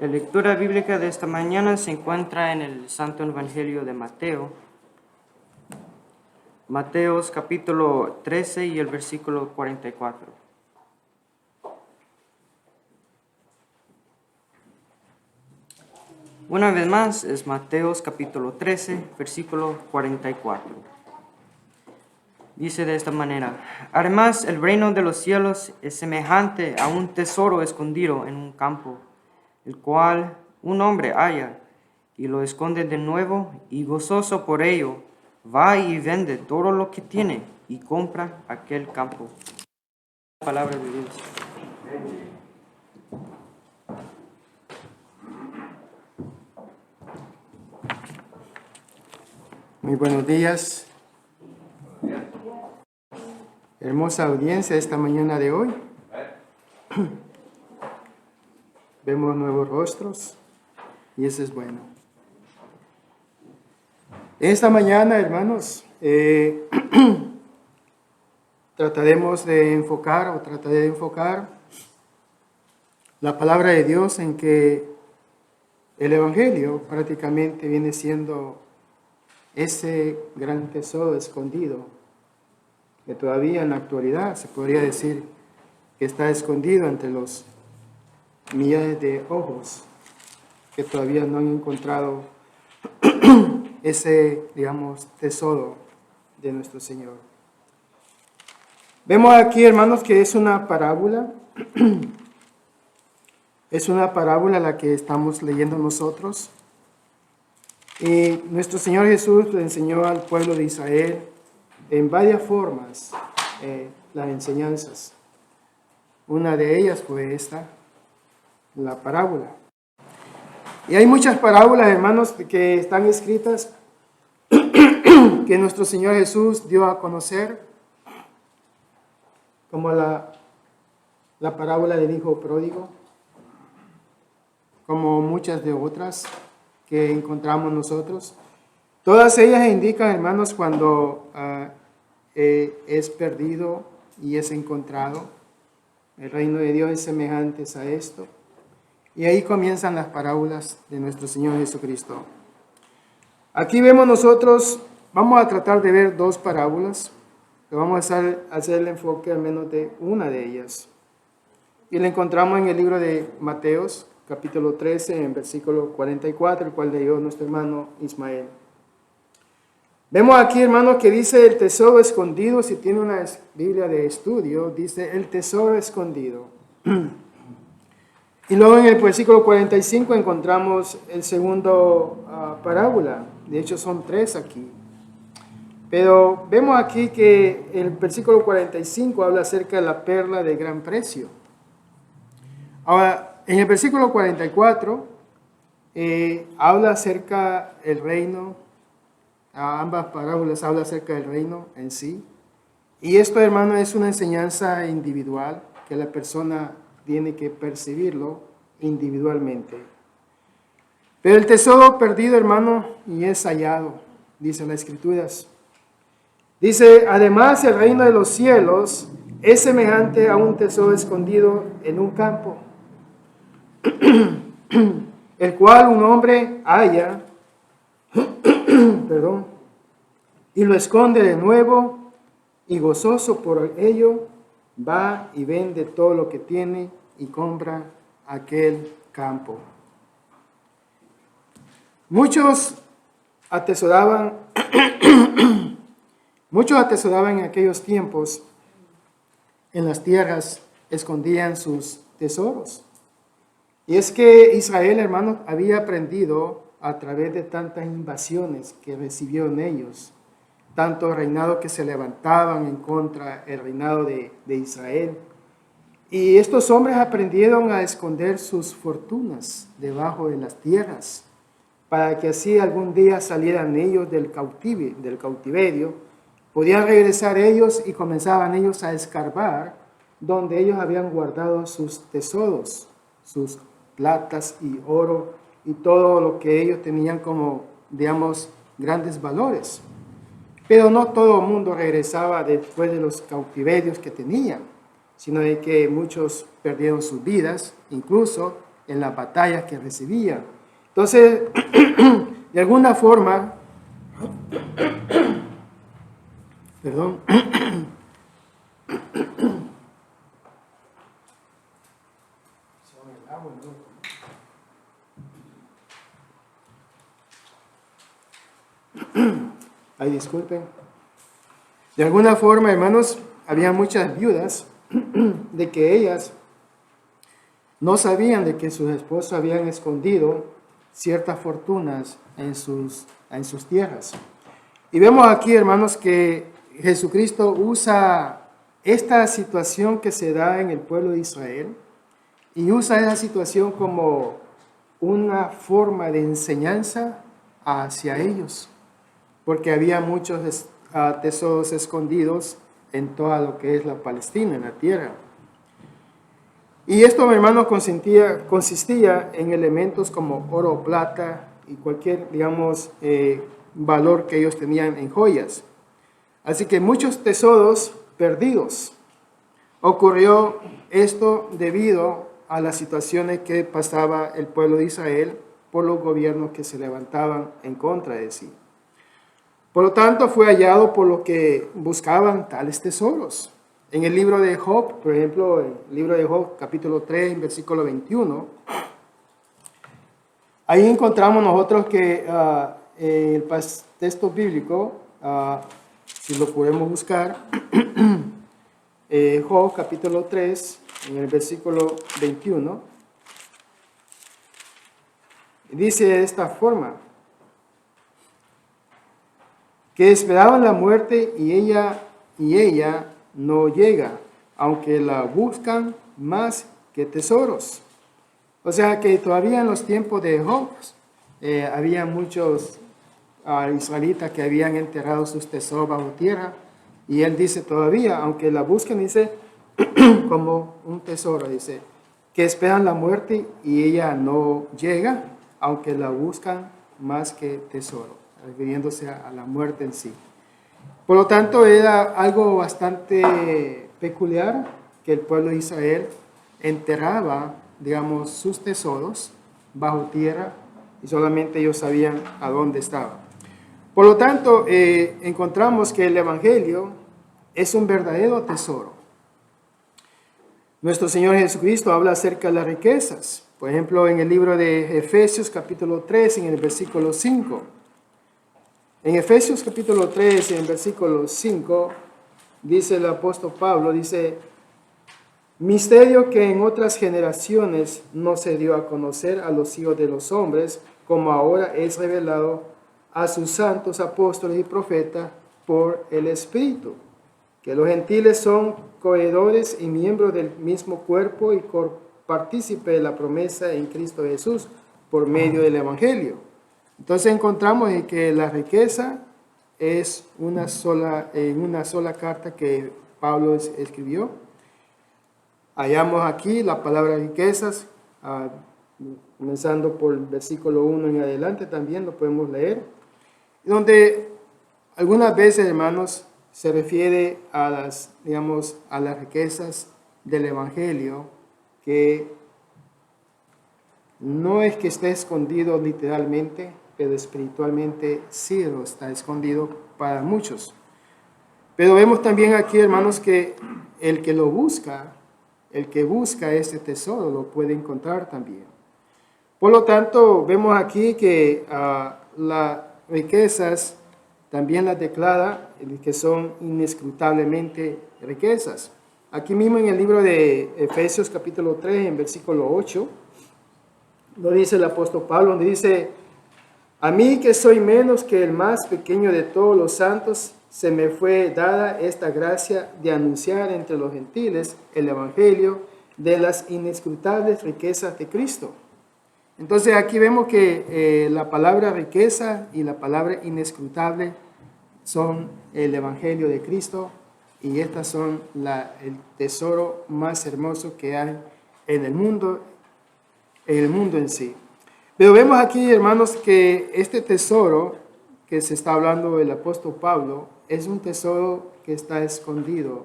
La lectura bíblica de esta mañana se encuentra en el Santo Evangelio de Mateo. Mateos capítulo 13 y el versículo 44. Una vez más es Mateos capítulo 13, versículo 44. Dice de esta manera: además, el reino de los cielos es semejante a un tesoro escondido en un campo, el cual un hombre halla y lo esconde de nuevo, y gozoso por ello va y vende todo lo que tiene y compra aquel campo. Palabra de Dios. Muy buenos días. Hermosa audiencia esta mañana de hoy. Vemos nuevos rostros y eso es bueno. Esta mañana, hermanos, trataré de enfocar la palabra de Dios en que el Evangelio prácticamente viene siendo ese gran tesoro escondido, que todavía en la actualidad se podría decir que está escondido entre los millares de ojos que todavía no han encontrado ese, tesoro de nuestro Señor. Vemos aquí, hermanos, que es una parábola. Es una parábola la que estamos leyendo nosotros. Y nuestro Señor Jesús le enseñó al pueblo de Israel en varias formas las enseñanzas. Una de ellas fue esta, la parábola. Y hay muchas parábolas, hermanos, que están escritas que nuestro Señor Jesús dio a conocer, como la parábola del hijo pródigo, como muchas de otras que encontramos nosotros. Todas ellas indican, hermanos, cuando es perdido y es encontrado. El reino de Dios es semejante a esto. Y ahí comienzan las parábolas de nuestro Señor Jesucristo. Aquí vemos nosotros, vamos a tratar de ver dos parábolas, que vamos a hacer el enfoque al menos de una de ellas. Y la encontramos en el libro de Mateos, capítulo 13, en versículo 44, el cual leyó nuestro hermano Ismael. Vemos aquí, hermano, que dice el tesoro escondido. Si tiene una Biblia de estudio, dice el tesoro escondido. Y luego en el versículo 45 encontramos el segundo parábola. De hecho son tres aquí. Pero vemos aquí que el versículo 45 habla acerca de la perla de gran precio. Ahora, en el versículo 44 habla acerca del reino. Ambas parábolas hablan acerca del reino en sí. Y esto, hermano, es una enseñanza individual que la persona tiene que percibirlo individualmente. Pero el tesoro perdido, hermano, y es hallado, dicen las Escrituras. Dice, además el reino de los cielos es semejante a un tesoro escondido en un campo, el cual un hombre halla, y lo esconde de nuevo, y gozoso por ello va y vende todo lo que tiene y compra aquel campo. Muchos atesoraban en aquellos tiempos, en las tierras escondían sus tesoros. Y es que Israel, hermanos, había aprendido a través de tantas invasiones que recibió en ellos, tanto reinados que se levantaban en contra del reinado de Israel. Y estos hombres aprendieron a esconder sus fortunas debajo de las tierras, para que así algún día salieran ellos del cautiverio, podían regresar ellos y comenzaban ellos a escarbar donde ellos habían guardado sus tesoros, sus platas y oro y todo lo que ellos tenían como, grandes valores. Pero no todo el mundo regresaba después de los cautiverios que tenían, sino de que muchos perdieron sus vidas, incluso en las batallas que recibían. Entonces, de alguna forma, perdón, ay, disculpen. De alguna forma, hermanos, había muchas viudas de que ellas no sabían de que sus esposos habían escondido ciertas fortunas en sus tierras. Y vemos aquí, hermanos, que Jesucristo usa esta situación que se da en el pueblo de Israel y usa esa situación como una forma de enseñanza hacia ellos, porque había muchos tesoros escondidos en toda lo que es la Palestina, en la tierra. Y esto, hermano, consistía en elementos como oro, plata y cualquier, digamos, valor que ellos tenían en joyas. Así que muchos tesoros perdidos. Ocurrió esto debido a las situaciones que pasaba el pueblo de Israel por los gobiernos que se levantaban en contra de sí. Por lo tanto, fue hallado por los que buscaban tales tesoros. En el libro de Job, por ejemplo, el libro de Job, capítulo 3, versículo 21, ahí encontramos nosotros que el texto bíblico, si lo podemos buscar, Job, capítulo 3, en el versículo 21, dice de esta forma, que esperaban la muerte y ella no llega, aunque la buscan más que tesoros. O sea que todavía en los tiempos de Job había muchos israelitas que habían enterrado sus tesoros bajo tierra, y él dice todavía, aunque la busquen, dice, como un tesoro, dice, que esperan la muerte y ella no llega, aunque la buscan más que tesoro, refiriéndose a la muerte en sí. Por lo tanto, era algo bastante peculiar que el pueblo de Israel enterraba, digamos, sus tesoros bajo tierra y solamente ellos sabían a dónde estaban. Por lo tanto, encontramos que el Evangelio es un verdadero tesoro. Nuestro Señor Jesucristo habla acerca de las riquezas. Por ejemplo, en el libro de Efesios capítulo 3, en el versículo 5. En Efesios capítulo 3, en el versículo 5, dice el apóstol Pablo, dice, misterio que en otras generaciones no se dio a conocer a los hijos de los hombres, como ahora es revelado a sus santos apóstoles y profetas por el Espíritu, que los gentiles son coherederos y miembros del mismo cuerpo y partícipe de la promesa en Cristo Jesús por medio del Evangelio. Entonces encontramos que la riqueza es en una sola carta que Pablo escribió. Hallamos aquí la palabra riquezas, comenzando por el versículo 1 en adelante, también lo podemos leer, donde algunas veces, hermanos, se refiere a las riquezas del Evangelio, que no es que esté escondido literalmente, pero espiritualmente sí lo está escondido para muchos. Pero vemos también aquí, hermanos, que el que busca este tesoro lo puede encontrar también. Por lo tanto, vemos aquí que las riquezas también las declara que son inescrutablemente riquezas. Aquí mismo en el libro de Efesios capítulo 3, en versículo 8, lo dice el apóstol Pablo, donde dice, a mí que soy menos que el más pequeño de todos los santos, se me fue dada esta gracia de anunciar entre los gentiles el evangelio de las inescrutables riquezas de Cristo. Entonces aquí vemos que la palabra riqueza y la palabra inescrutable son el evangelio de Cristo, y estas son el tesoro más hermoso que hay en el mundo en sí. Pero vemos aquí, hermanos, que este tesoro que se está hablando del apóstol Pablo es un tesoro que está escondido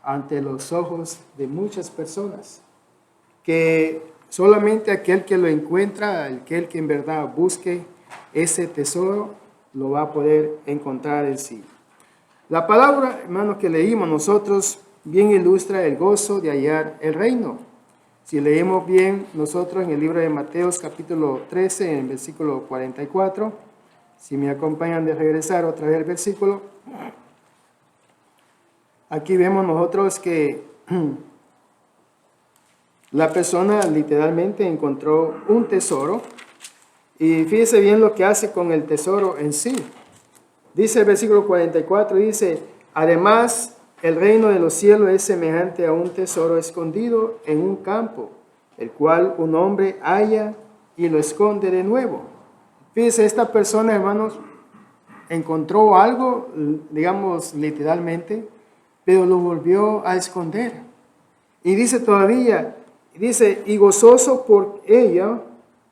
ante los ojos de muchas personas, que Solamente aquel que lo encuentra, aquel que en verdad busque ese tesoro, lo va a poder encontrar en sí. La palabra, hermanos, que leímos nosotros bien ilustra el gozo de hallar el reino. Si leemos bien nosotros en el libro de Mateos capítulo 13, en el versículo 44, si me acompañan de regresar otra vez al versículo, aquí vemos nosotros que la persona literalmente encontró un tesoro y fíjese bien lo que hace con el tesoro en sí. Dice el versículo 44, dice, además el reino de los cielos es semejante a un tesoro escondido en un campo, el cual un hombre halla y lo esconde de nuevo. Fíjese, esta persona, hermanos, encontró algo, digamos literalmente, pero lo volvió a esconder. Y dice todavía, dice, y gozoso por ella,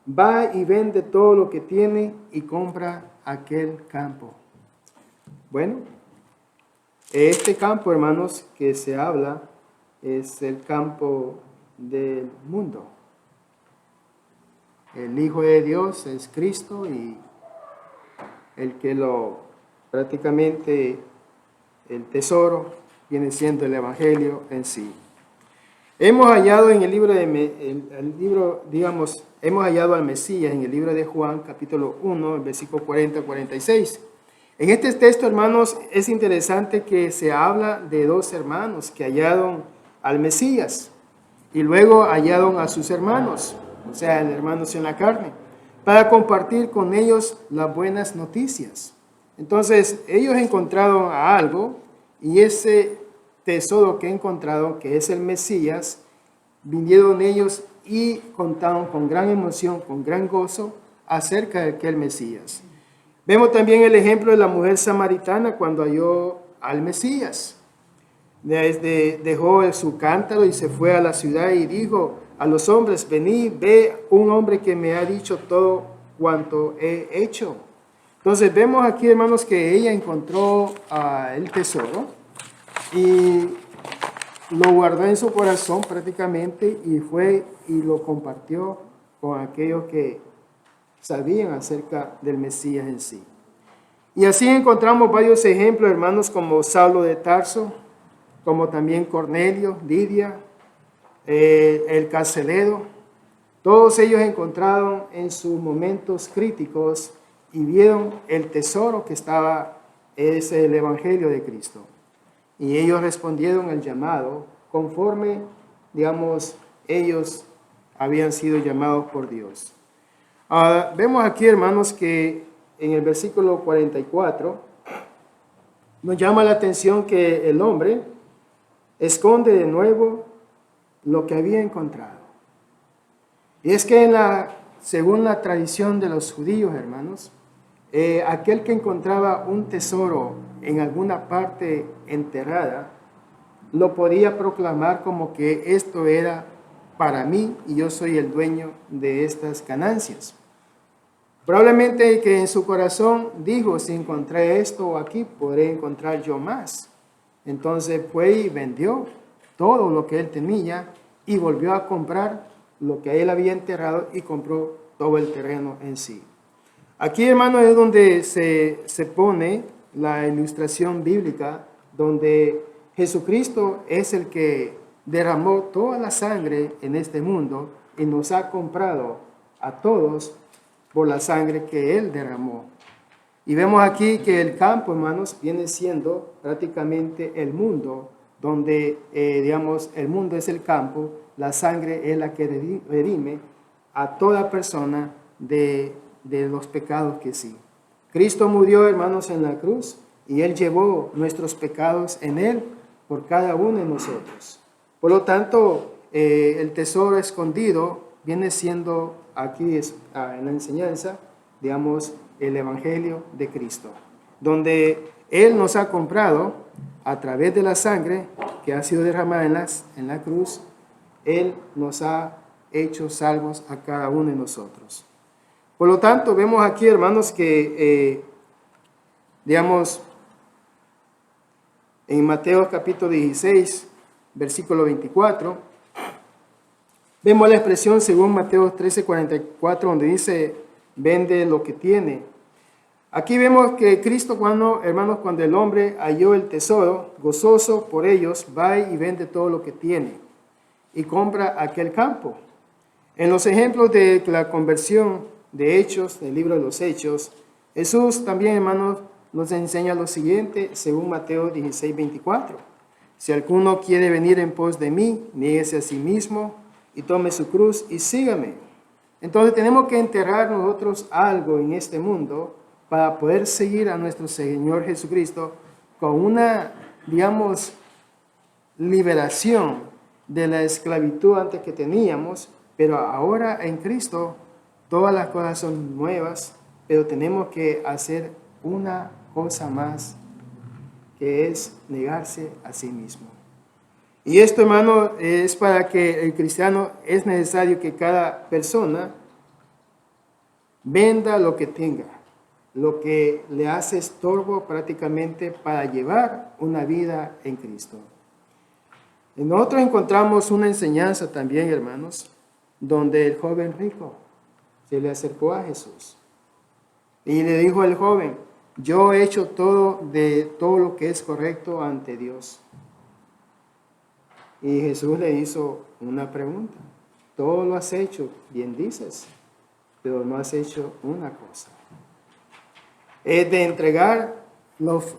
va y vende todo lo que tiene y compra aquel campo. Bueno, este campo, hermanos, que se habla, es el campo del mundo. El Hijo de Dios es Cristo y el que prácticamente el tesoro viene siendo el Evangelio en sí. Hemos hallado en el libro, hemos hallado al Mesías en el libro de Juan, capítulo 1, versículo 40-46. En este texto, hermanos, es interesante que se habla de dos hermanos que hallaron al Mesías y luego hallaron a sus hermanos, o sea, hermanos en la carne, para compartir con ellos las buenas noticias. Entonces, ellos encontraron a algo y ese tesoro que encontraron, que es el Mesías, vinieron ellos y contaron con gran emoción, con gran gozo acerca de aquel Mesías. Vemos también el ejemplo de la mujer samaritana cuando halló al Mesías. Dejó su cántaro y se fue a la ciudad y dijo a los hombres, venid, ve un hombre que me ha dicho todo cuanto he hecho. Entonces vemos aquí, hermanos, que ella encontró el tesoro y lo guardó en su corazón prácticamente y fue y lo compartió con aquellos que sabían acerca del Mesías en sí. Y así encontramos varios ejemplos, hermanos, como Saulo de Tarso, como también Cornelio, Lidia, el carcelero. Todos ellos encontraron en sus momentos críticos y vieron el tesoro que es el Evangelio de Cristo. Y ellos respondieron al llamado conforme, ellos habían sido llamados por Dios. Vemos aquí, hermanos, que en el versículo 44 nos llama la atención que el hombre esconde de nuevo lo que había encontrado. Y es que según la tradición de los judíos, hermanos, aquel que encontraba un tesoro en alguna parte enterrada, lo podía proclamar como que esto era para mí y yo soy el dueño de estas ganancias. Probablemente que en su corazón dijo, si encontré esto aquí, podré encontrar yo más. Entonces fue y vendió todo lo que él tenía y volvió a comprar lo que él había enterrado y compró todo el terreno en sí. Aquí, hermano, es donde se pone la ilustración bíblica, donde Jesucristo es el que derramó toda la sangre en este mundo y nos ha comprado a todos por la sangre que Él derramó. Y vemos aquí que el campo, hermanos, viene siendo prácticamente el mundo, donde, el mundo es el campo, la sangre es la que redime a toda persona de los pecados que sí. Cristo murió, hermanos, en la cruz y Él llevó nuestros pecados en Él por cada uno de nosotros. Por lo tanto, el tesoro escondido viene siendo aquí en la enseñanza, el Evangelio de Cristo, donde Él nos ha comprado a través de la sangre que ha sido derramada en la cruz. Él nos ha hecho salvos a cada uno de nosotros. Por lo tanto, vemos aquí, hermanos, que, en Mateo capítulo 16, versículo 24, Vemos la expresión según Mateo 13:44, donde dice, vende lo que tiene. Aquí vemos que Cristo, hermanos, cuando el hombre halló el tesoro, gozoso por ellos, va y vende todo lo que tiene y compra aquel campo. En los ejemplos de la conversión de Hechos, del libro de los Hechos, Jesús también, hermanos, nos enseña lo siguiente, según Mateo 16:24. Si alguno quiere venir en pos de mí, niéguese a sí mismo y tome su cruz y sígame. Entonces tenemos que enterrar nosotros algo en este mundo para poder seguir a nuestro Señor Jesucristo con una, digamos, liberación de la esclavitud antes que teníamos, pero ahora en Cristo todas las cosas son nuevas, pero tenemos que hacer una cosa más, que es negarse a sí mismo. Y esto, hermano, es para que el cristiano, es necesario que cada persona venda lo que tenga, lo que le hace estorbo prácticamente para llevar una vida en Cristo. Y nosotros encontramos una enseñanza también, hermanos, donde el joven rico se le acercó a Jesús y le dijo al joven, yo he hecho todo lo que es correcto ante Dios. Y Jesús le hizo una pregunta, todo lo has hecho, bien dices, pero no has hecho una cosa. Es de entregar,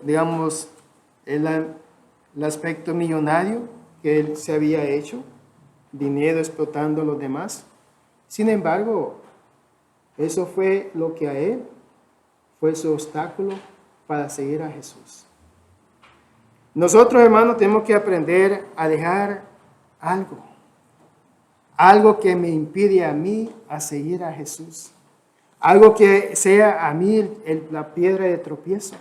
digamos, el aspecto millonario que él se había hecho, dinero explotando a los demás. Sin embargo, eso fue lo que a él fue su obstáculo para seguir a Jesús. Nosotros, hermanos, tenemos que aprender a dejar algo que me impide a mí a seguir a Jesús. Algo que sea a mí la piedra de tropiezo.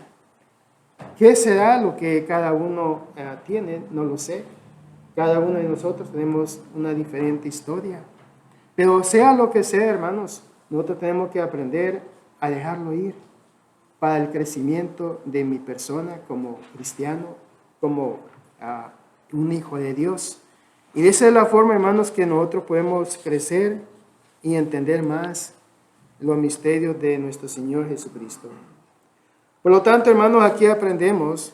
¿Qué será lo que cada uno tiene? No lo sé. Cada uno de nosotros tenemos una diferente historia. Pero sea lo que sea, hermanos, nosotros tenemos que aprender a dejarlo ir para el crecimiento de mi persona como cristiano, como un hijo de Dios. Y esa es la forma, hermanos, que nosotros podemos crecer y entender más los misterios de nuestro Señor Jesucristo. Por lo tanto, hermanos, aquí aprendemos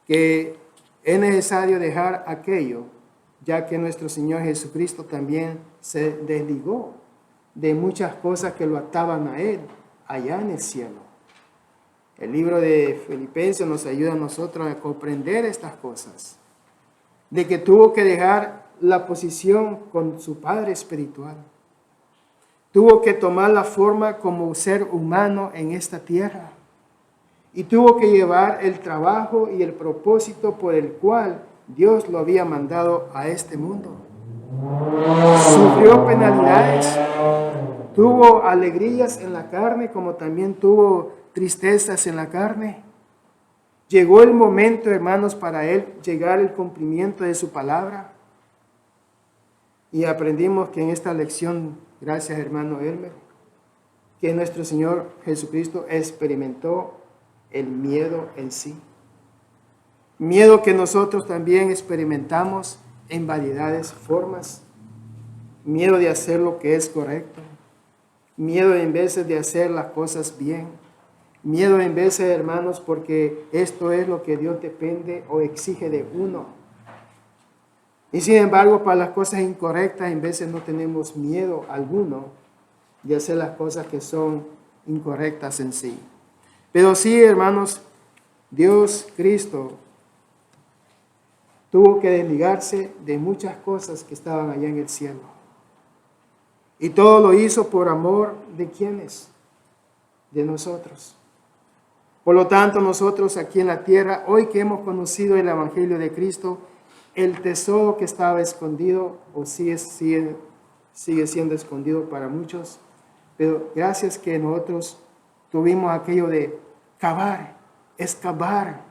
que es necesario dejar aquello, ya que nuestro Señor Jesucristo también se desligó de muchas cosas que lo ataban a Él allá en el cielo. El libro de Filipenses nos ayuda a nosotros a comprender estas cosas, de que tuvo que dejar la posición con su Padre espiritual. Tuvo que tomar la forma como ser humano en esta tierra. Y tuvo que llevar el trabajo y el propósito por el cual Dios lo había mandado a este mundo. Sufrió penalidades, tuvo alegrías en la carne, como también tuvo tristezas en la carne. Llegó el momento, hermanos, para él llegar el cumplimiento de su palabra. Y aprendimos que en esta lección, gracias hermano Elmer, que nuestro Señor Jesucristo experimentó el miedo en sí. Miedo que nosotros también experimentamos en variedades formas. Miedo de hacer lo que es correcto. Miedo en veces de hacer las cosas bien. Miedo en veces, hermanos, porque esto es lo que Dios depende o exige de uno. Y sin embargo, para las cosas incorrectas, en veces no tenemos miedo alguno de hacer las cosas que son incorrectas en sí. Pero sí, hermanos, Dios, Cristo, tuvo que desligarse de muchas cosas que estaban allá en el cielo. Y todo lo hizo por amor de ¿quiénes? De nosotros. Por lo tanto, nosotros aquí en la tierra, hoy que hemos conocido el Evangelio de Cristo, el tesoro que estaba escondido, o sigue siendo escondido para muchos, pero gracias que nosotros tuvimos aquello de cavar, excavar,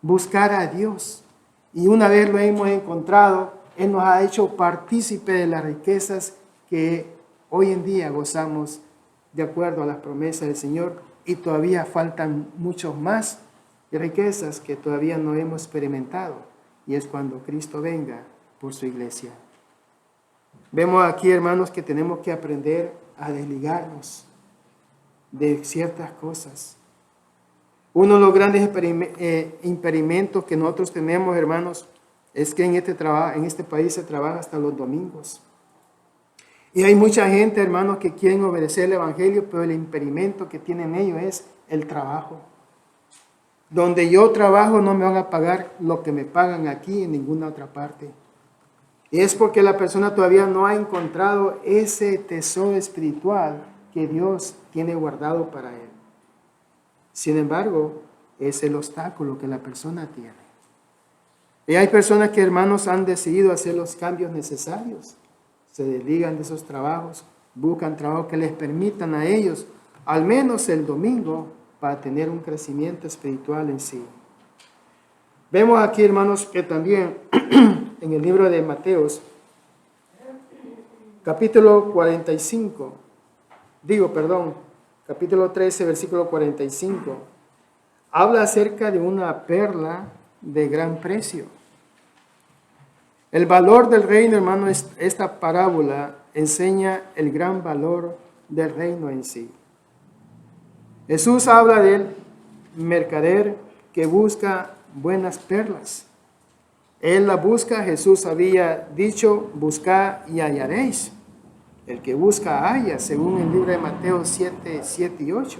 buscar a Dios. Y una vez lo hemos encontrado, Él nos ha hecho partícipe de las riquezas que hoy en día gozamos de acuerdo a las promesas del Señor, y todavía faltan muchos más riquezas que todavía no hemos experimentado, y es cuando Cristo venga por su iglesia. Vemos aquí, hermanos, que tenemos que aprender a desligarnos de ciertas cosas. Uno de los grandes impedimentos que nosotros tenemos, hermanos, es que en este país se trabaja hasta los domingos. Y hay mucha gente, hermanos, que quieren obedecer el Evangelio, pero el impedimento que tienen ellos es el trabajo. Donde yo trabajo no me van a pagar lo que me pagan aquí en ninguna otra parte. Y es porque la persona todavía no ha encontrado ese tesoro espiritual que Dios tiene guardado para él. Sin embargo, es el obstáculo que la persona tiene. Y hay personas que, hermanos, han decidido hacer los cambios necesarios. Se desligan de esos trabajos, buscan trabajos que les permitan a ellos, al menos el domingo, para tener un crecimiento espiritual en sí. Vemos aquí, hermanos, que también en el libro de Mateos, capítulo 13, versículo 45, habla acerca de una perla de gran precio. El valor del reino, hermano, esta parábola enseña el gran valor del reino en sí. Jesús habla del mercader que busca buenas perlas. Él la busca, Jesús había dicho, buscad y hallaréis. El que busca halla, según el libro de Mateo 7 y 8.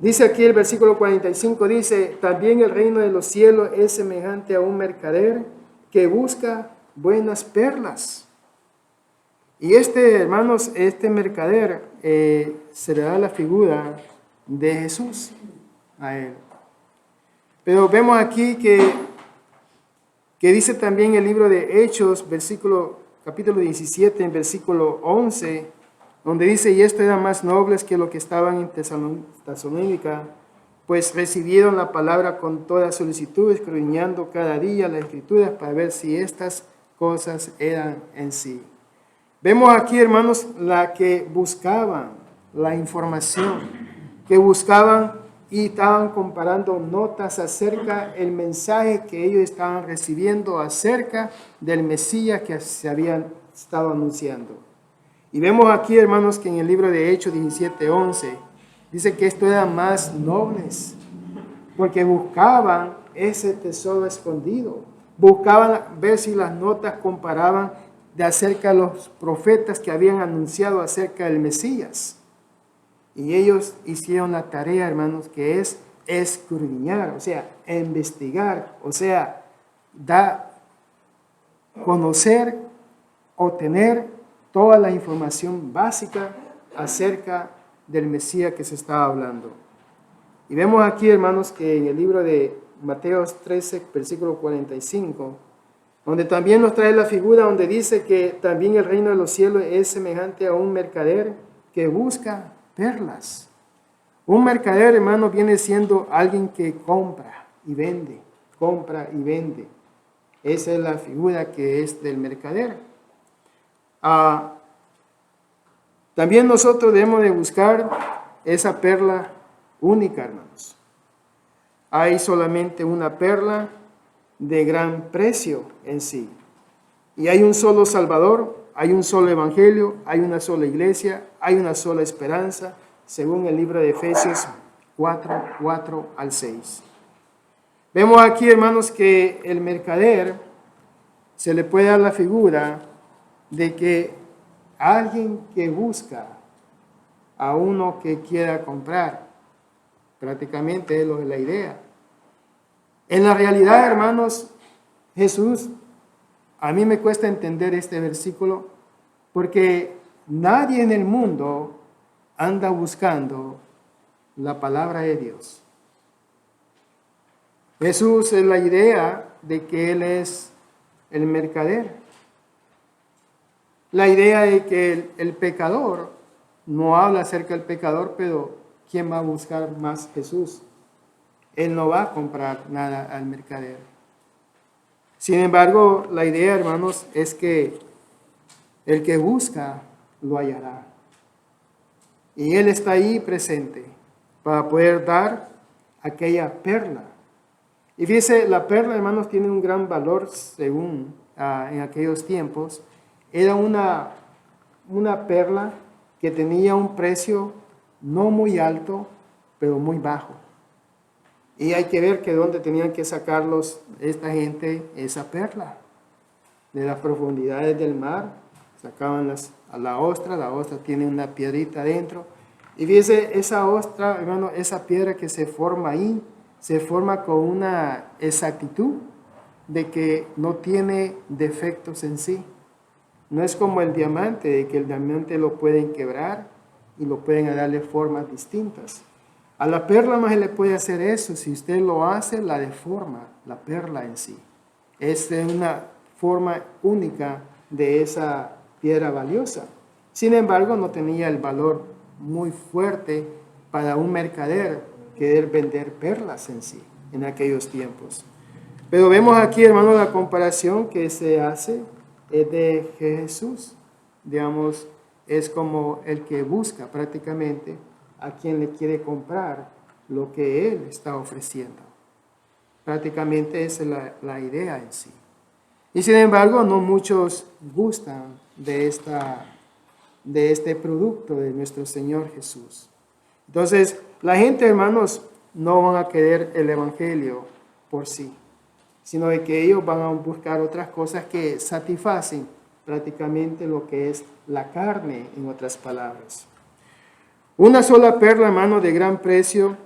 Dice aquí el versículo 45, dice, también el reino de los cielos es semejante a un mercader que busca buenas perlas. Y hermanos, este mercader se le da la figura de Jesús a él. Pero vemos aquí que dice también el libro de Hechos, capítulo 17, en versículo 11, donde dice, y esto eran más nobles que los que estaban en Tesalónica, pues recibieron la palabra con toda solicitud, escudriñando cada día las escrituras para ver si estas cosas eran en sí. Vemos aquí, hermanos, la que buscaban la información, que buscaban y estaban comparando notas acerca del mensaje que ellos estaban recibiendo acerca del Mesías que se habían estado anunciando. Y vemos aquí, hermanos, que en el libro de Hechos 17:11 dice que esto eran más nobles, porque buscaban ese tesoro escondido. Buscaban ver si las notas comparaban de acerca de los profetas que habían anunciado acerca del Mesías. Y ellos hicieron la tarea, hermanos, que es escudriñar, o sea, investigar, o sea, conocer o tener toda la información básica acerca del Mesías que se estaba hablando. Y vemos aquí, hermanos, que en el libro de Mateo 13, versículo 45, donde también nos trae la figura donde dice que también el reino de los cielos es semejante a un mercader que busca perlas. Un mercader, hermano, viene siendo alguien que compra y vende. Esa es la figura que es del mercader. También nosotros debemos de buscar esa perla única, hermanos. Hay solamente una perla de gran precio en sí. Y hay un solo Salvador, hay un solo Evangelio, hay una sola iglesia, hay una sola esperanza, según el libro de Efesios 4 al 6. Vemos aquí, hermanos, que el mercader se le puede dar la figura de que alguien que busca a uno que quiera comprar, prácticamente es la idea. En la realidad, hermanos, Jesús, a mí me cuesta entender este versículo porque nadie en el mundo anda buscando la palabra de Dios. Jesús es la idea de que Él es el mercader. La idea de que el pecador, no habla acerca del pecador, pero ¿quién va a buscar más Jesús? Él no va a comprar nada al mercader. Sin embargo, la idea, hermanos, es que el que busca, lo hallará. Y Él está ahí presente para poder dar aquella perla. Y fíjese, la perla, hermanos, tiene un gran valor según en aquellos tiempos. era una perla que tenía un precio no muy alto, pero muy bajo. Y hay que ver que dónde tenían que sacarlos esta gente esa perla. De las profundidades del mar, sacaban a la ostra tiene una piedrita adentro. Y fíjese, esa ostra, hermano, esa piedra que se forma ahí, se forma con una exactitud de que no tiene defectos en sí. No es como el diamante, de que el diamante lo pueden quebrar y lo pueden darle formas distintas. A la perla no se le puede hacer eso. Si usted lo hace, la deforma, la perla en sí. Es una forma única de esa piedra valiosa. Sin embargo, no tenía el valor muy fuerte para un mercader querer vender perlas en sí, en aquellos tiempos. Pero vemos aquí, hermano, la comparación que se hace es de Jesús. Digamos, es como el que busca prácticamente a quien le quiere comprar lo que él está ofreciendo. Prácticamente esa es la idea en sí. Y sin embargo, no muchos gustan de este producto de nuestro Señor Jesús. Entonces, la gente, hermanos, no van a querer el Evangelio por sí, sino de que ellos van a buscar otras cosas que satisfacen prácticamente lo que es la carne, en otras palabras. Una sola perla, hermano, de gran precio.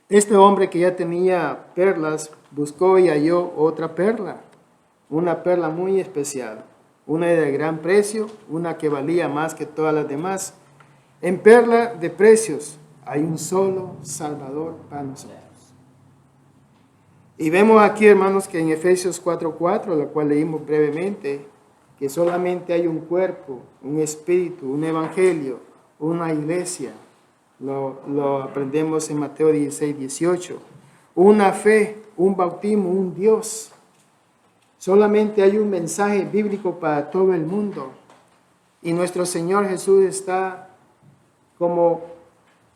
Este hombre que ya tenía perlas, buscó y halló otra perla, una perla muy especial, una de gran precio, una que valía más que todas las demás. En perla de precios hay un solo Salvador para nosotros. Y vemos aquí, hermanos, que en Efesios 4:4, la cual leímos brevemente, que solamente hay un cuerpo, un espíritu, un evangelio, una iglesia. Lo aprendemos en Mateo 16:18. Una fe, un bautismo, un Dios. Solamente hay un mensaje bíblico para todo el mundo. Y nuestro Señor Jesús está como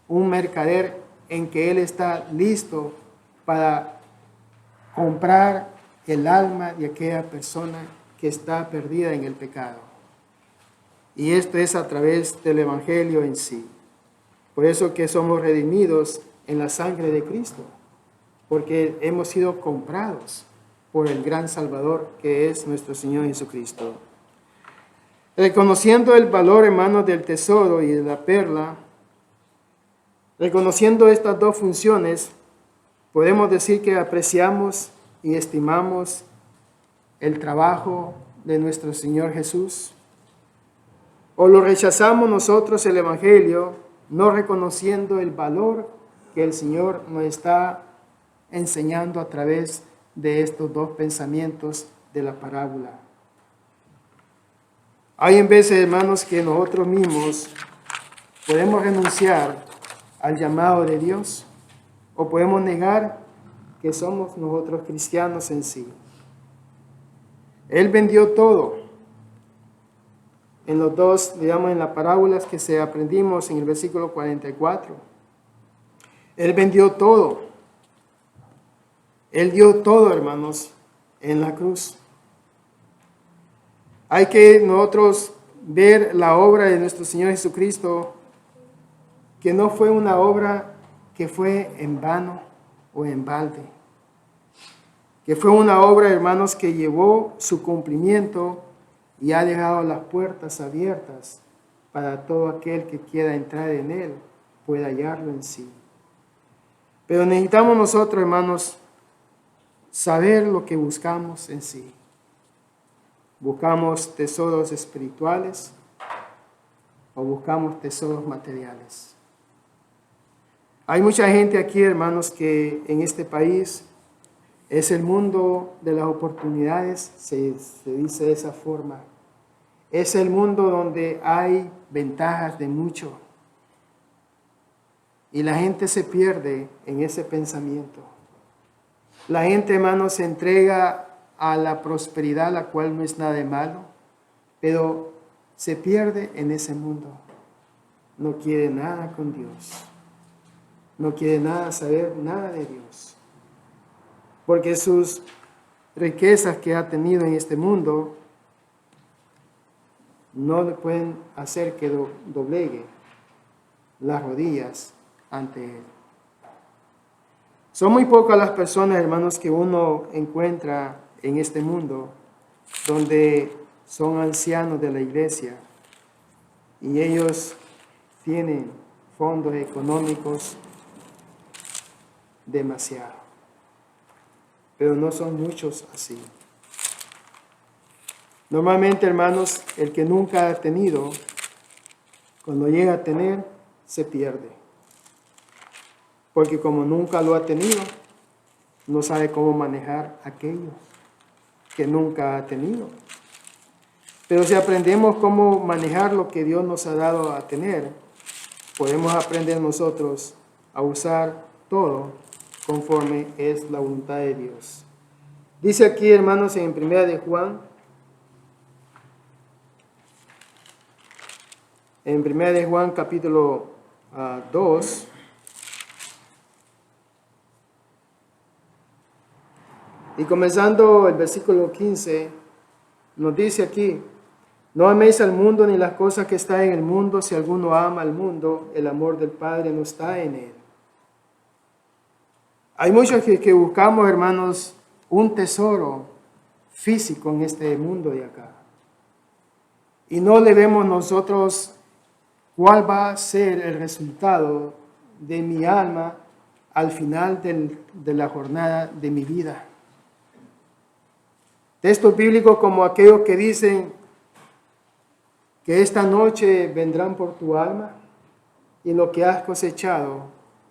un mercader en que Él está listo para comprar el alma de aquella persona que está perdida en el pecado. Y esto es a través del Evangelio en sí. Por eso que somos redimidos en la sangre de Cristo, porque hemos sido comprados por el gran Salvador que es nuestro Señor Jesucristo. Reconociendo el valor, hermanos, del tesoro y de la perla, reconociendo estas dos funciones, podemos decir que apreciamos y estimamos el trabajo de nuestro Señor Jesús. O lo rechazamos nosotros el Evangelio, no reconociendo el valor que el Señor nos está enseñando a través de estos dos pensamientos de la parábola. Hay en veces, hermanos, que nosotros mismos podemos renunciar al llamado de Dios o podemos negar que somos nosotros cristianos en sí. Él vendió todo. En los dos, digamos, en las parábolas que se aprendimos en el versículo 44. Él vendió todo. Él dio todo, hermanos, en la cruz. Hay que nosotros ver la obra de nuestro Señor Jesucristo, que no fue una obra que fue en vano o en balde, que fue una obra, hermanos, que llevó su cumplimiento y ha dejado las puertas abiertas para todo aquel que quiera entrar en él, pueda hallarlo en sí. Pero necesitamos nosotros, hermanos, saber lo que buscamos en sí. ¿Buscamos tesoros espirituales o buscamos tesoros materiales? Hay mucha gente aquí, hermanos, que en este país es el mundo de las oportunidades, se dice de esa forma. Es el mundo donde hay ventajas de mucho. Y la gente se pierde en ese pensamiento. La gente, hermanos, se entrega a la prosperidad, la cual no es nada de malo, pero se pierde en ese mundo. No quiere nada con Dios. No quiere nada saber, nada de Dios. Porque sus riquezas que ha tenido en este mundo no le pueden hacer que doblegue las rodillas ante Él. Son muy pocas las personas, hermanos, que uno encuentra en este mundo donde son ancianos de la iglesia y ellos tienen fondos económicos demasiado. Pero no son muchos así. Normalmente, hermanos, el que nunca ha tenido, cuando llega a tener, se pierde. Porque como nunca lo ha tenido, no sabe cómo manejar aquello que nunca ha tenido. Pero si aprendemos cómo manejar lo que Dios nos ha dado a tener, podemos aprender nosotros a usar todo conforme es la voluntad de Dios. Dice aquí, hermanos, en 1 de Juan, capítulo 2, y comenzando el versículo 15, nos dice aquí: no améis al mundo ni las cosas que están en el mundo. Si alguno ama al mundo, el amor del Padre no está en él. Hay muchos que buscamos, hermanos, un tesoro físico en este mundo de acá. Y no le vemos nosotros cuál va a ser el resultado de mi alma al final de la jornada de mi vida. Textos bíblicos como aquellos que dicen que esta noche vendrán por tu alma y lo que has cosechado,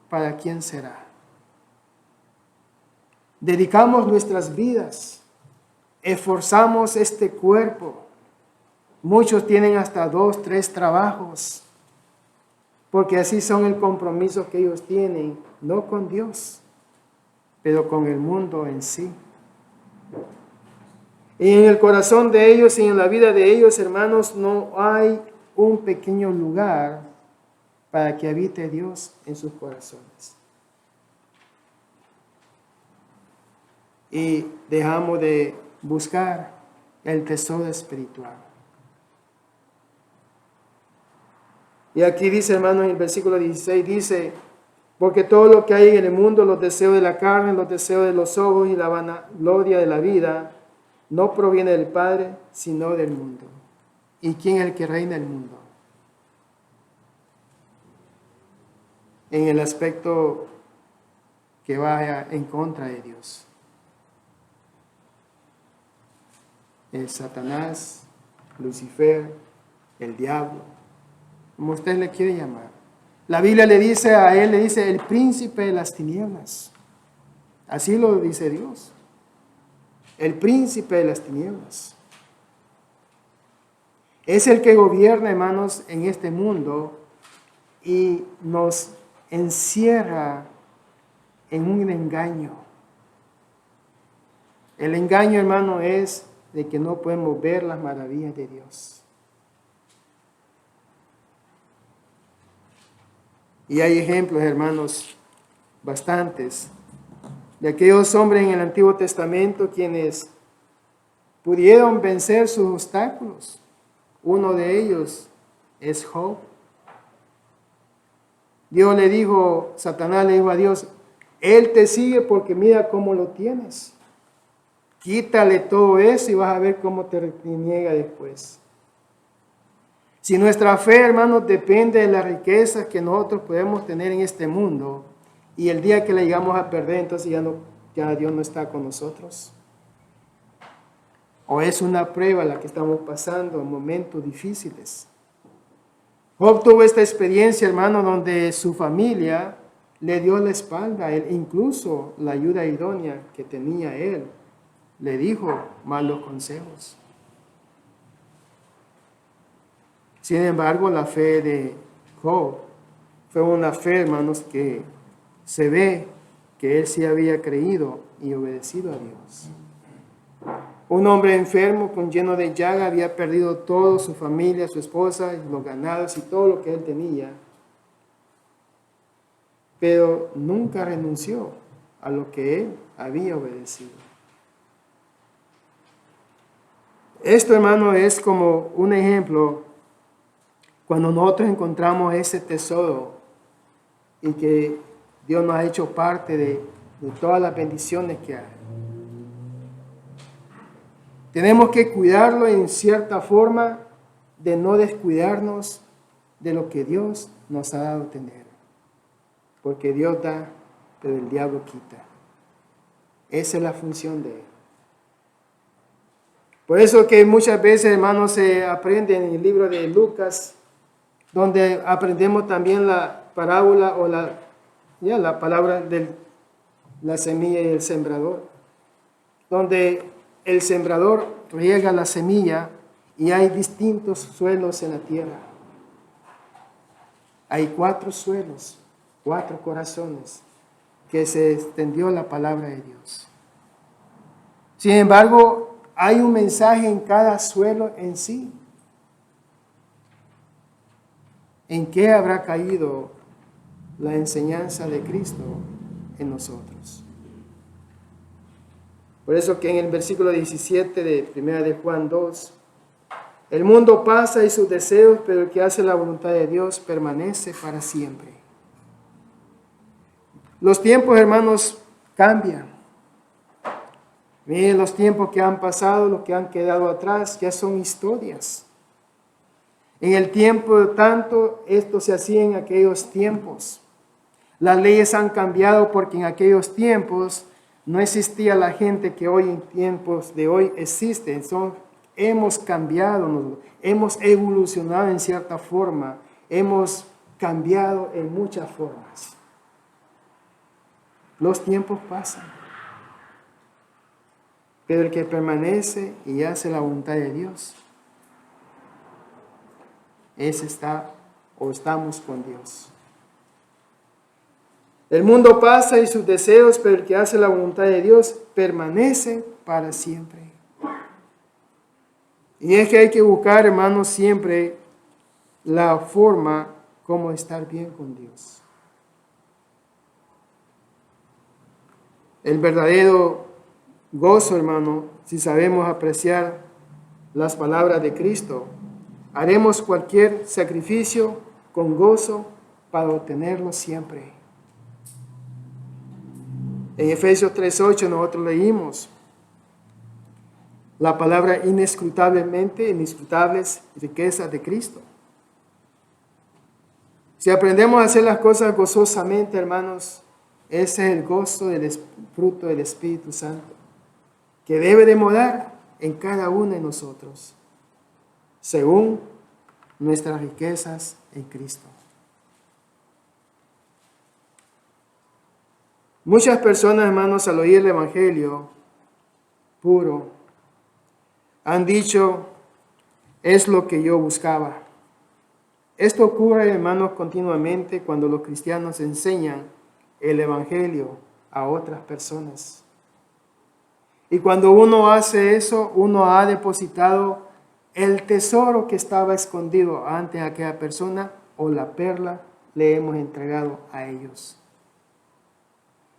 ¿para quién será? Dedicamos nuestras vidas, esforzamos este cuerpo. Muchos tienen hasta 2, 3 trabajos, porque así son el compromiso que ellos tienen, no con Dios, pero con el mundo en sí. Y en el corazón de ellos y en la vida de ellos, hermanos, no hay un pequeño lugar para que habite Dios en sus corazones. Y dejamos de buscar el tesoro espiritual. Y aquí dice, hermano, en el versículo 16, dice: porque todo lo que hay en el mundo, los deseos de la carne, los deseos de los ojos y la vanagloria de la vida, no proviene del Padre, sino del mundo. ¿Y quién es el que reina el mundo? En el aspecto que vaya en contra de Dios. El Satanás, Lucifer, el diablo, como usted le quiere llamar. La Biblia le dice a él, le dice el príncipe de las tinieblas. Así lo dice Dios. El príncipe de las tinieblas. Es el que gobierna, hermanos, en este mundo y nos encierra en un engaño. El engaño, hermano, es de que no podemos ver las maravillas de Dios. Y hay ejemplos, hermanos, bastantes, de aquellos hombres en el Antiguo Testamento quienes pudieron vencer sus obstáculos. Uno de ellos es Job. Dios le dijo, Satanás le dijo a Dios: él te sigue porque mira cómo lo tienes. Quítale todo eso y vas a ver cómo te niega después. Si nuestra fe, hermanos, depende de las riquezas que nosotros podemos tener en este mundo, y el día que la llegamos a perder, entonces ya Dios no está con nosotros. O es una prueba la que estamos pasando en momentos difíciles. Job tuvo esta experiencia, hermano, donde su familia le dio la espalda a él, incluso la ayuda idónea que tenía él le dijo malos consejos. Sin embargo, la fe de Job fue una fe, hermanos, que se ve que él sí había creído y obedecido a Dios. Un hombre enfermo, lleno de llaga, había perdido toda su familia, su esposa, los ganados y todo lo que él tenía. Pero nunca renunció a lo que él había obedecido. Esto, hermano, es como un ejemplo cuando nosotros encontramos ese tesoro y que Dios nos ha hecho parte de todas las bendiciones que hay. Tenemos que cuidarlo en cierta forma, de no descuidarnos de lo que Dios nos ha dado a tener. Porque Dios da, pero el diablo quita. Esa es la función de Él. Por eso que muchas veces, hermanos, se aprende en el libro de Lucas, donde aprendemos también la parábola o la palabra de la semilla y el sembrador, donde el sembrador riega la semilla y hay distintos suelos en la tierra. Hay 4 suelos, 4 corazones que se extendió la palabra de Dios. Sin embargo, hay un mensaje en cada suelo en sí. ¿En qué habrá caído la enseñanza de Cristo en nosotros? Por eso que en el versículo 17 de 1 de Juan 2, el mundo pasa y sus deseos, pero el que hace la voluntad de Dios permanece para siempre. Los tiempos, hermanos, cambian. Miren los tiempos que han pasado, los que han quedado atrás, ya son historias. En el tiempo tanto, esto se hacía en aquellos tiempos. Las leyes han cambiado porque en aquellos tiempos no existía la gente que hoy en tiempos de hoy existe. Hemos cambiado, hemos evolucionado en cierta forma, hemos cambiado en muchas formas. Los tiempos pasan. Pero el que permanece y hace la voluntad de Dios, ese está o estamos con Dios. El mundo pasa y sus deseos, pero el que hace la voluntad de Dios permanece para siempre. Y es que hay que buscar, hermanos, siempre la forma como estar bien con Dios. El verdadero gozo, hermano, si sabemos apreciar las palabras de Cristo, haremos cualquier sacrificio con gozo para obtenerlo siempre. En Efesios 3:8 nosotros leímos la palabra inescrutables riquezas de Cristo. Si aprendemos a hacer las cosas gozosamente, hermanos, ese es el gozo del fruto del Espíritu Santo, que debe de morar en cada uno de nosotros, según nuestras riquezas en Cristo. Muchas personas, hermanos, al oír el Evangelio puro, han dicho, es lo que yo buscaba. Esto ocurre, hermanos, continuamente cuando los cristianos enseñan el Evangelio a otras personas. Y cuando uno hace eso, uno ha depositado el tesoro que estaba escondido ante aquella persona, o la perla le hemos entregado a ellos.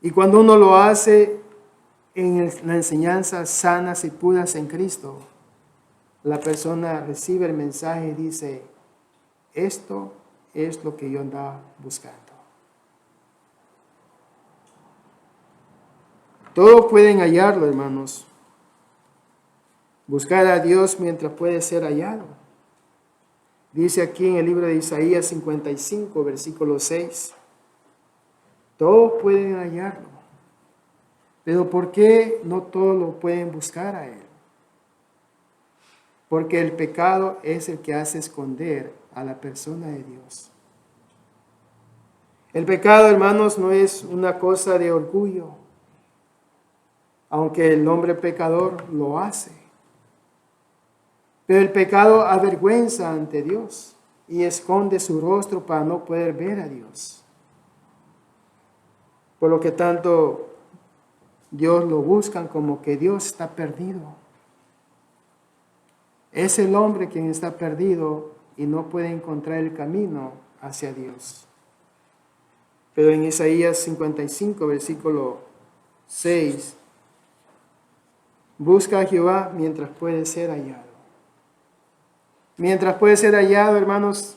Y cuando uno lo hace en la enseñanza sanas y puras en Cristo, la persona recibe el mensaje y dice, esto es lo que yo andaba buscando. Todos pueden hallarlo, hermanos. Buscar a Dios mientras puede ser hallado. Dice aquí en el libro de Isaías 55, versículo 6. Todos pueden hallarlo. Pero ¿por qué no todos lo pueden buscar a Él? Porque el pecado es el que hace esconder a la persona de Dios. El pecado, hermanos, no es una cosa de orgullo, aunque el hombre pecador lo hace. Pero el pecado avergüenza ante Dios y esconde su rostro para no poder ver a Dios. Por lo que tanto Dios lo buscan como que Dios está perdido. Es el hombre quien está perdido y no puede encontrar el camino hacia Dios. Pero en Isaías 55, versículo 6, busca a Jehová mientras puede ser hallado. Mientras puede ser hallado, hermanos,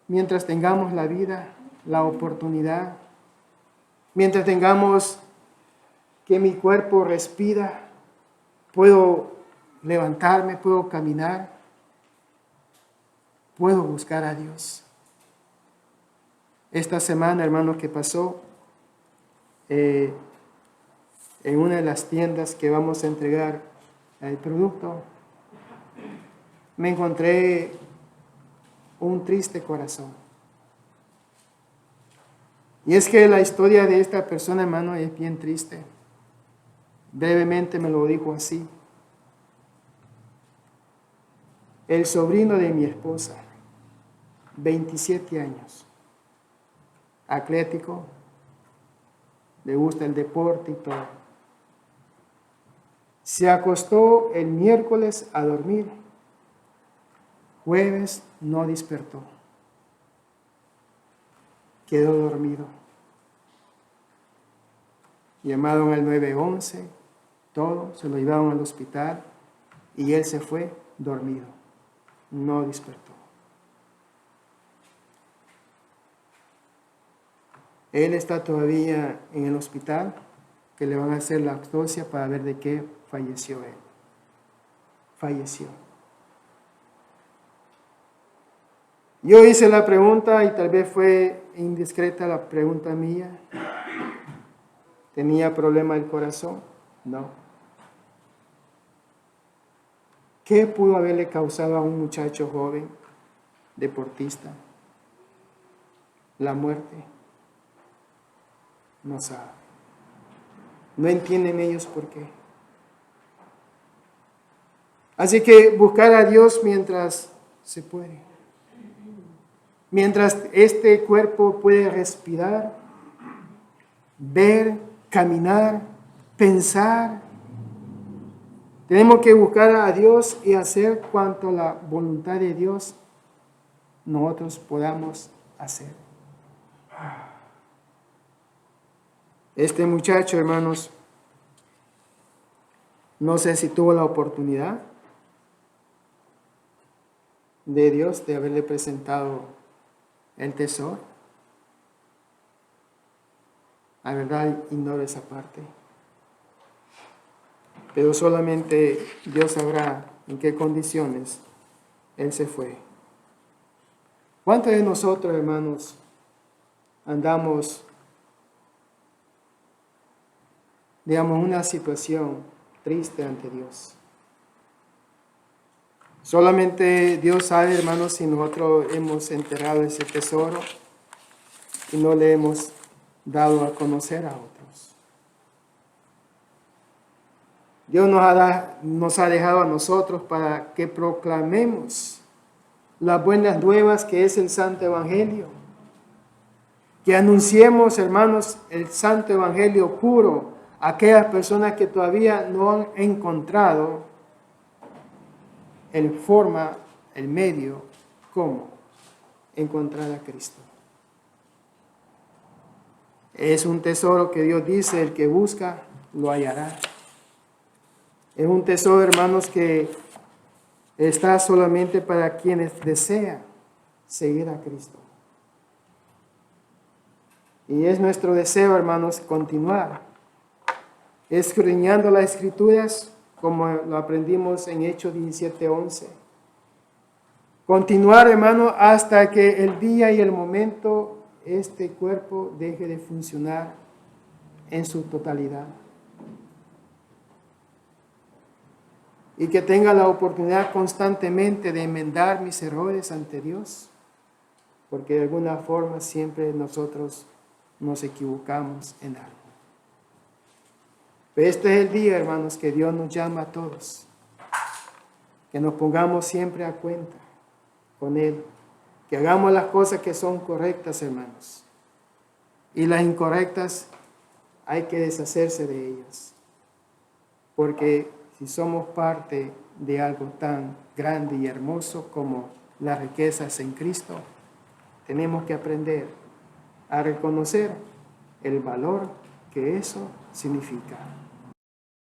mientras tengamos la vida, la oportunidad, mientras tengamos que mi cuerpo respira, puedo levantarme, puedo caminar, puedo buscar a Dios. Esta semana, hermanos, que pasó, en una de las tiendas que vamos a entregar el producto, me encontré un triste corazón. Y es que la historia de esta persona, hermano, es bien triste. Brevemente me lo dijo así. El sobrino de mi esposa, 27 años, atlético, le gusta el deporte y todo. Se acostó el miércoles a dormir. Jueves no despertó. Quedó dormido. Llamaron al 911, todo, se lo llevaron al hospital y él se fue dormido. No despertó. Él está todavía en el hospital, que le van a hacer la autopsia para ver de qué falleció él. Falleció. Yo hice la pregunta y tal vez fue indiscreta la pregunta mía. ¿Tenía problema del corazón? No. ¿Qué pudo haberle causado a un muchacho joven, deportista? La muerte. No sabe. No entienden ellos por qué. Así que buscar a Dios mientras se puede. Mientras este cuerpo puede respirar, ver, caminar, pensar. Tenemos que buscar a Dios y hacer cuanto la voluntad de Dios nosotros podamos hacer. Este muchacho, hermanos, no sé si tuvo la oportunidad de Dios de haberle presentado el tesoro. La verdad, ignoro esa parte. Pero solamente Dios sabrá en qué condiciones él se fue. ¿Cuántos de nosotros, hermanos, andamos, digamos, en una situación triste ante Dios? Solamente Dios sabe, hermanos, si nosotros hemos enterrado ese tesoro y no le hemos dado a conocer a otros. Dios nos ha dejado a nosotros para que proclamemos las buenas nuevas que es el Santo Evangelio. Que anunciemos, hermanos, el Santo Evangelio puro a aquellas personas que todavía no han encontrado el forma, el medio, cómo encontrar a Cristo. Es un tesoro que Dios dice, el que busca, lo hallará. Es un tesoro, hermanos, que está solamente para quienes desean seguir a Cristo. Y es nuestro deseo, hermanos, continuar escudriñando las Escrituras, como lo aprendimos en Hechos 17:11. Continuar, hermano, hasta que el día y el momento este cuerpo deje de funcionar en su totalidad. Y que tenga la oportunidad constantemente de enmendar mis errores ante Dios, porque de alguna forma siempre nosotros nos equivocamos en algo. Pero este es el día, hermanos, que Dios nos llama a todos, que nos pongamos siempre a cuenta con Él, que hagamos las cosas que son correctas, hermanos, y las incorrectas hay que deshacerse de ellas, porque si somos parte de algo tan grande y hermoso como las riquezas en Cristo, tenemos que aprender a reconocer el valor que eso significa.